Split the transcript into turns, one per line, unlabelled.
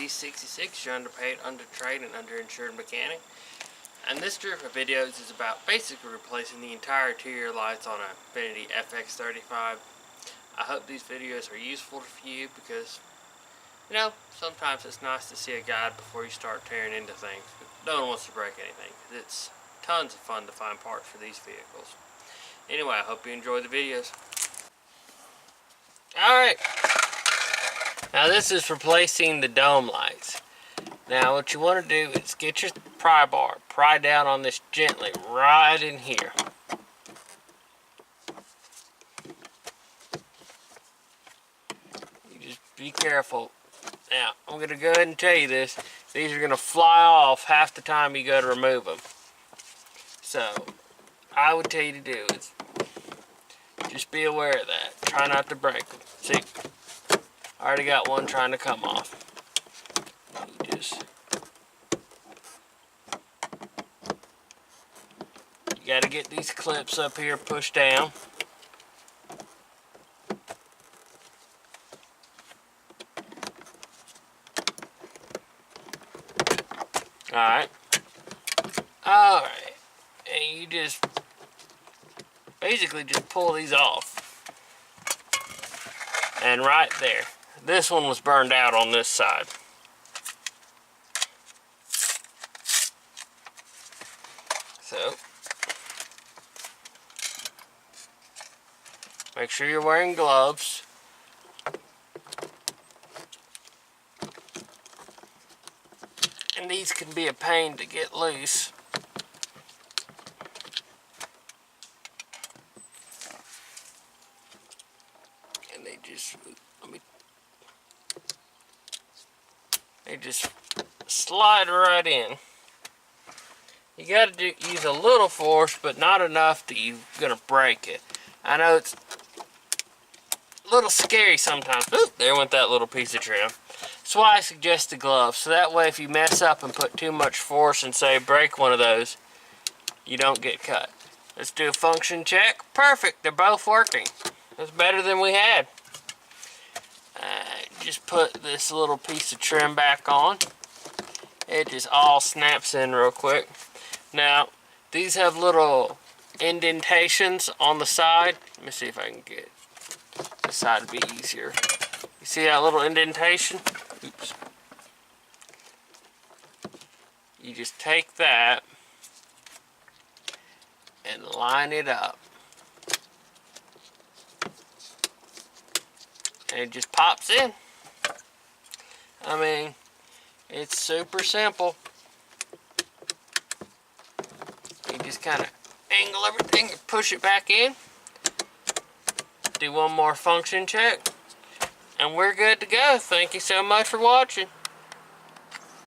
Infiniti 66, your underpaid, undertrained, and underinsured mechanic. And this group of videos is about basically replacing the entire interior lights on a Infiniti FX 35. I hope these videos are useful for you because, you know, sometimes it's nice to see a guide before you start tearing into things. But no one wants to break anything. It's tons of fun to find parts for these vehicles. Anyway, I hope you enjoy the videos. Alright, now this is replacing the dome lights. Now what you want to do is get your pry bar, pry down on this gently right in here. You just be careful. Now, I'm going to go ahead and tell you this. These are going to fly off half the time you go to remove them. So, I would tell you to do is just be aware of that. Try not to break them. See, I already got one trying to come off. You got to get these clips up here pushed down. Alright. Alright. And you just basically just pull these off. And right there. This one was burned out on this side. So, make sure you're wearing gloves. And these can be a pain to get loose. And they just slide right in. You got to use a little force, but not enough that you're going to break it. I know it's a little scary sometimes. Oop, there went that little piece of trim. That's why I suggest the gloves. So that way if you mess up and put too much force and say break one of those, you don't get cut. Let's do a function check. Perfect, they're both working. That's better than we had. Just put this little piece of trim back on. It just all snaps in real quick. Now, these have little indentations on the side. Let me see if I can get this side to be easier. You see that little indentation? Oops. You just take that and line it up. And it just pops in. I mean, it's super simple. You just kind of angle everything and push it back in. Do one more function check. And we're good to go. Thank you so much for watching.